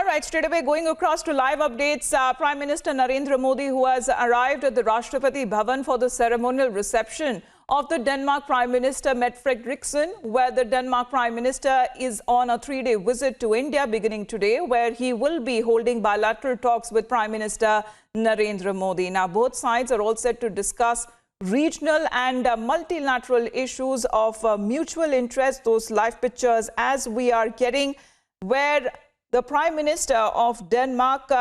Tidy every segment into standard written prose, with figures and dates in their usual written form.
All right, straight away going across to live updates. Prime Minister Narendra Modi, who has arrived at the Rashtrapati Bhavan for the ceremonial reception of the Denmark Prime Minister Mette Frederiksen, where the Denmark Prime Minister is on a 3-day visit to India beginning today, where he will be holding bilateral talks with Prime Minister Narendra Modi. Now, both sides are all set to discuss regional and multilateral issues of mutual interest. Those live pictures as we are getting, where the Prime Minister of Denmark,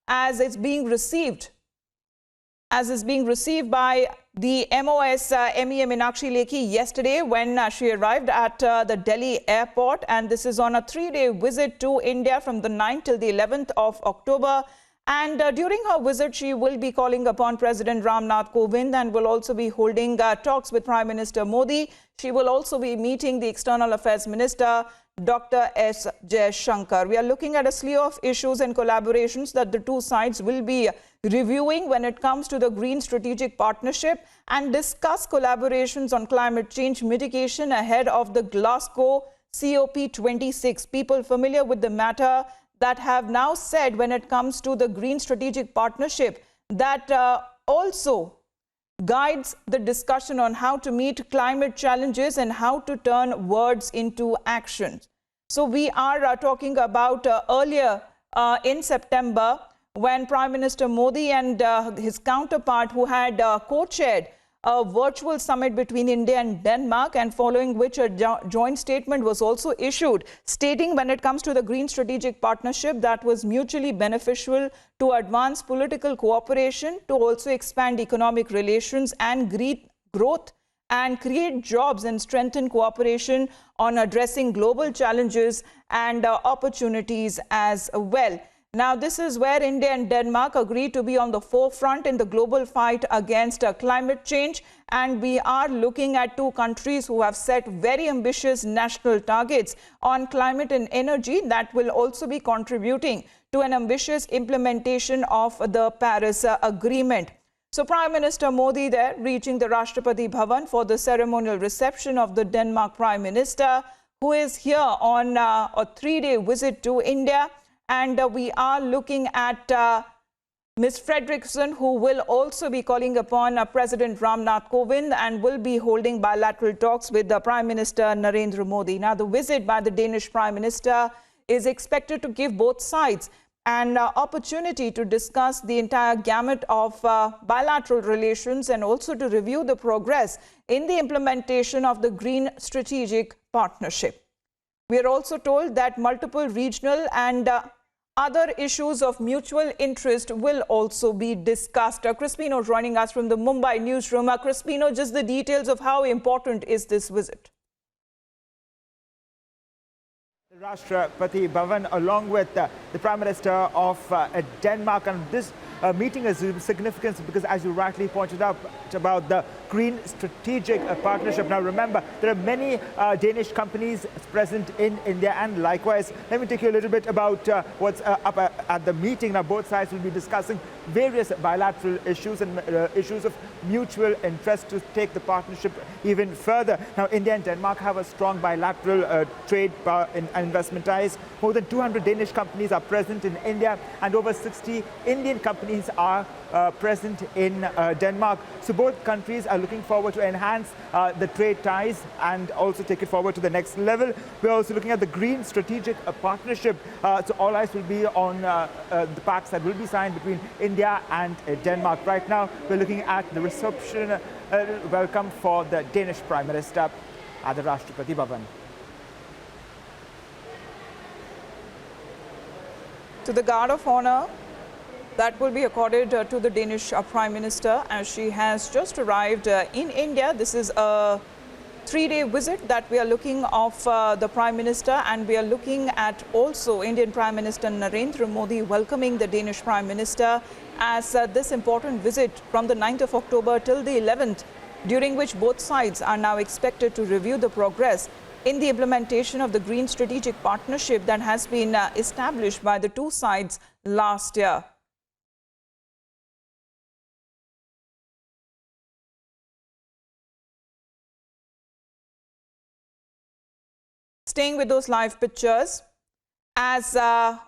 as is being received by the MOS MEA Meenakshi Lekhi yesterday when she arrived at the Delhi airport. And this is on a 3-day visit to India from the 9th till the 11th of October. And during her visit, she will be calling upon President Ramnath Kovind and will also be holding talks with Prime Minister Modi. She will also be meeting the External Affairs Minister, Dr. S. Jaishankar. We are looking at a slew of issues and collaborations that the two sides will be reviewing when it comes to the Green Strategic Partnership and discuss collaborations on climate change mitigation ahead of the Glasgow COP26. People familiar with the matter that have now said when it comes to the Green Strategic Partnership that also guides the discussion on how to meet climate challenges and how to turn words into action. So we are talking about earlier in September when Prime Minister Modi and his counterpart, who had co-chaired a virtual summit between India and Denmark, and following which a joint statement was also issued stating when it comes to the Green Strategic Partnership that was mutually beneficial to advance political cooperation, to also expand economic relations and growth and create jobs and strengthen cooperation on addressing global challenges and opportunities as well. Now, this is where India and Denmark agreed to be on the forefront in the global fight against climate change. And we are looking at two countries who have set very ambitious national targets on climate and energy that will also be contributing to an ambitious implementation of the Paris Agreement. So Prime Minister Modi there reaching the Rashtrapati Bhavan for the ceremonial reception of the Denmark Prime Minister, who is here on a 3-day visit to India. And we are looking at Ms. Frederiksen, who will also be calling upon President Ramnath Kovind and will be holding bilateral talks with the Prime Minister Narendra Modi. Now, the visit by the Danish Prime Minister is expected to give both sides an opportunity to discuss the entire gamut of bilateral relations and also to review the progress in the implementation of the Green Strategic Partnership. We are also told that multiple regional and other issues of mutual interest will also be discussed. Crispino joining us from the Mumbai newsroom. Crispino, just the details of how important is this visit? The Rashtrapati Bhavan, along with the Prime Minister of Denmark, and this meeting is significant because, as you rightly pointed out, about the Green Strategic Partnership. Now, remember, there are many Danish companies present in India, and likewise, let me take you a little bit about what's up at the meeting. Now, both sides will be discussing various bilateral issues and issues of mutual interest to take the partnership even further. Now, India and Denmark have a strong bilateral trade and investment ties. More than 200 Danish companies are present in India, and over 60 Indian companies are present in Denmark. So both countries are looking forward to enhance the trade ties and also take it forward to the next level. We're also looking at the Green Strategic Partnership. So all eyes will be on the pacts that will be signed between India and Denmark. Right now, we're looking at the reception welcome for the Danish Prime Minister at the Rashtrapati Bhavan. To the guard of honor that will be accorded to the Danish Prime Minister as she has just arrived in India. This is a 3-day visit that we are looking of the Prime Minister, and we are looking at also Indian Prime Minister Narendra Modi welcoming the Danish Prime Minister as this important visit from the 9th of October till the 11th, during which both sides are now expected to review the progress in the implementation of the Green Strategic Partnership that has been established by the two sides last year. Staying with those live pictures, as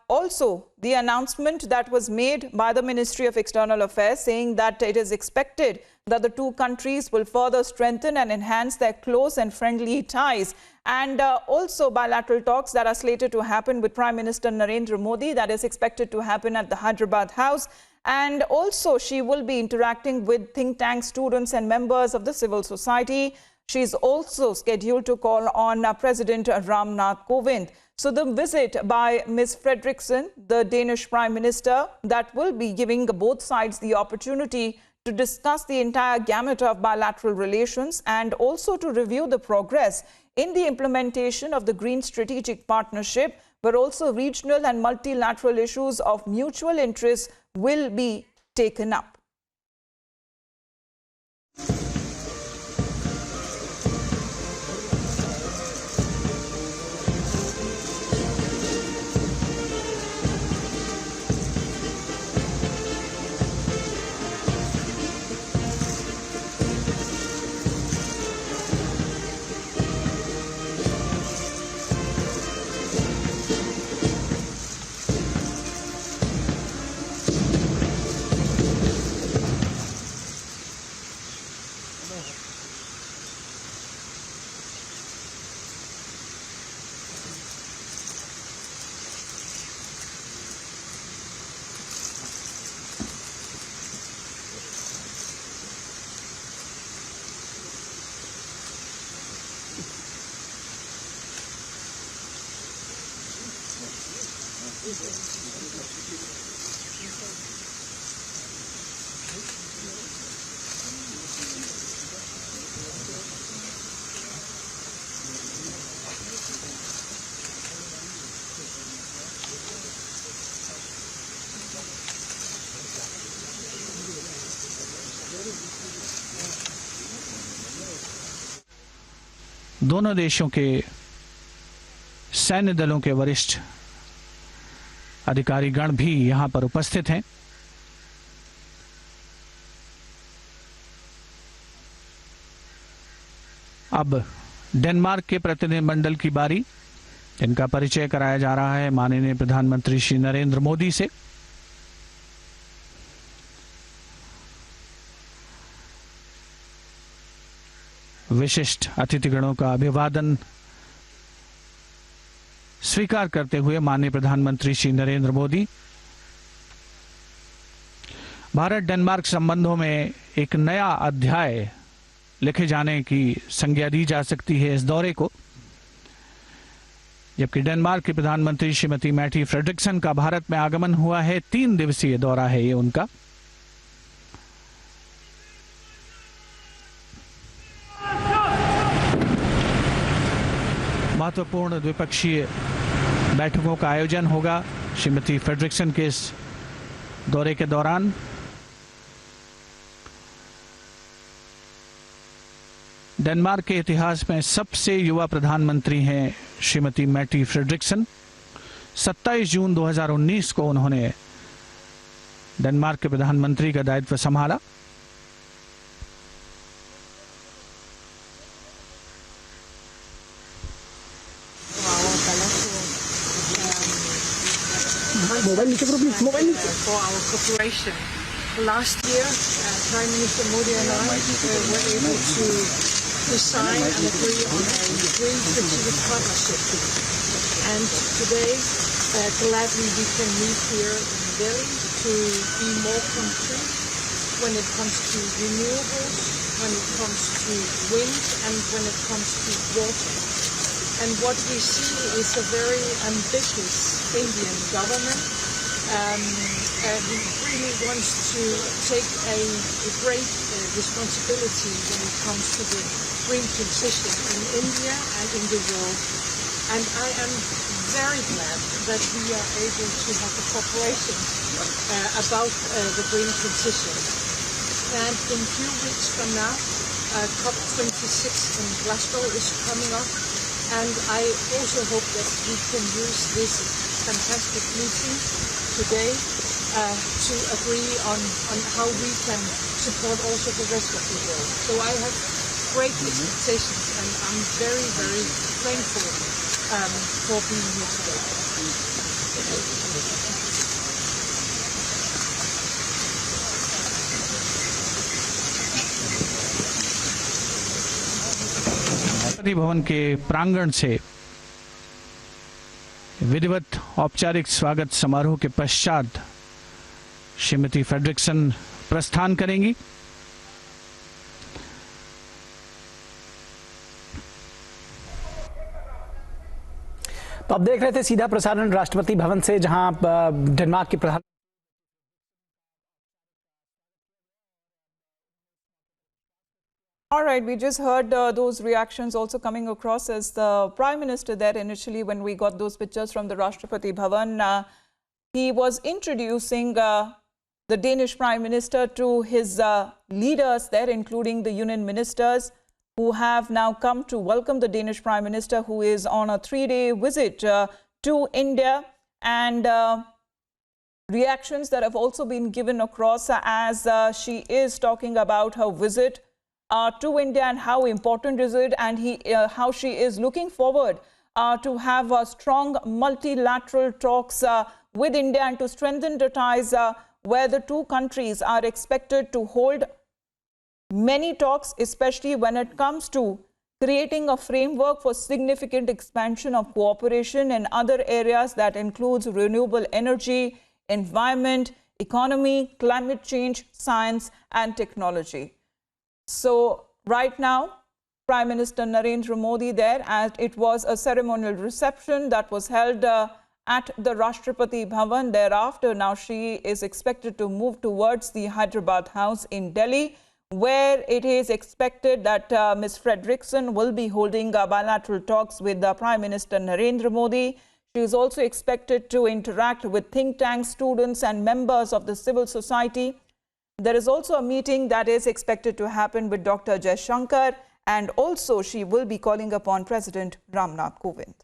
also the announcement that was made by the Ministry of External Affairs, saying that it is expected that the two countries will further strengthen and enhance their close and friendly ties. And also bilateral talks that are slated to happen with Prime Minister Narendra Modi, that is expected to happen at the Hyderabad House. And also she will be interacting with think tank students and members of the civil society. She is also scheduled to call on President Ram Nath Kovind. So the visit by Ms. Frederiksen, the Danish Prime Minister, that will be giving both sides the opportunity to discuss the entire gamut of bilateral relations and also to review the progress in the implementation of the Green Strategic Partnership, but also regional and multilateral issues of mutual interest will be taken up. दोनों देशों के सैन्य दलों के वरिष्ठ अधिकारीगण भी यहां पर उपस्थित हैं। अब डेनमार्क के प्रतिनिधिमंडल की बारी, जिनका परिचय कराया जा रहा है माननीय प्रधानमंत्री श्री नरेंद्र मोदी से। विशिष्ट अतिथिगणों का अभिवादन स्वीकार करते हुए माननीय प्रधानमंत्री श्री नरेंद्र मोदी भारत डेनमार्क संबंधों में एक नया अध्याय लिखे जाने की संज्ञा दी जा सकती है इस दौरे को, जबकि डेनमार्क के प्रधानमंत्री श्रीमती मैटी फ्रेडरिक्सन का भारत में आगमन हुआ है। 3 दिवसीय दौरा है ये उनका। महत्वपूर्ण द्विपक्षीय बैठकों का आयोजन होगा श्रीमती फ्रेडरिक्सन के इस दौरे के दौरान। डेनमार्क के इतिहास में सबसे युवा प्रधानमंत्री हैं श्रीमती मैटी फ्रेडरिक्सन। 27 जून 2019 को उन्होंने डेनमार्क के प्रधानमंत्री का दायित्व संभाला। For our cooperation. Last year, Prime Minister Modi and I were able to sign and agree on a Green Strategic Partnership. And today, gladly we can meet here in Delhi to be more concrete when it comes to renewables, when it comes to wind, and when it comes to water. And what we see is a very ambitious Indian government who really wants to take a great responsibility when it comes to the green transition in India and in the world. And I am very glad that we are able to have a cooperation about the green transition. And in a few weeks from now, COP26 in Glasgow is coming up. And I also hope that we can use this fantastic meeting today to agree on how we can support also the rest of the world. So I have great expectations, and I'm very, very thankful for being here today. Rashtrapati Bhavan के प्रांगण से विधिवत औपचारिक स्वागत समारोह के पश्चात Shrimati Frederiksen प्रस्थान करेंगी। तो अब देख रहे थे सीधा प्रसारण राष्ट्रपति भवन से, जहां डेनमार्क के प्रधान All right, we just heard those reactions also coming across as the Prime Minister there initially when we got those pictures from the Rashtrapati Bhavan. He was introducing the Danish Prime Minister to his leaders there, including the union ministers who have now come to welcome the Danish Prime Minister, who is on a 3-day visit to India. And reactions that have also been given across as she is talking about her visit to India and how important is it, and how she is looking forward to have strong multilateral talks with India and to strengthen the ties where the two countries are expected to hold many talks, especially when it comes to creating a framework for significant expansion of cooperation in other areas that includes renewable energy, environment, economy, climate change, science and technology. So right now, Prime Minister Narendra Modi there, as it was a ceremonial reception that was held at the Rashtrapati Bhavan. Thereafter, now she is expected to move towards the Hyderabad House in Delhi, where it is expected that Ms. Frederiksen will be holding bilateral talks with Prime Minister Narendra Modi. She is also expected to interact with think tanks, students and members of the civil society. There is also a meeting that is expected to happen with Dr. Jaishankar, and also she will be calling upon President Ramnath Kovind.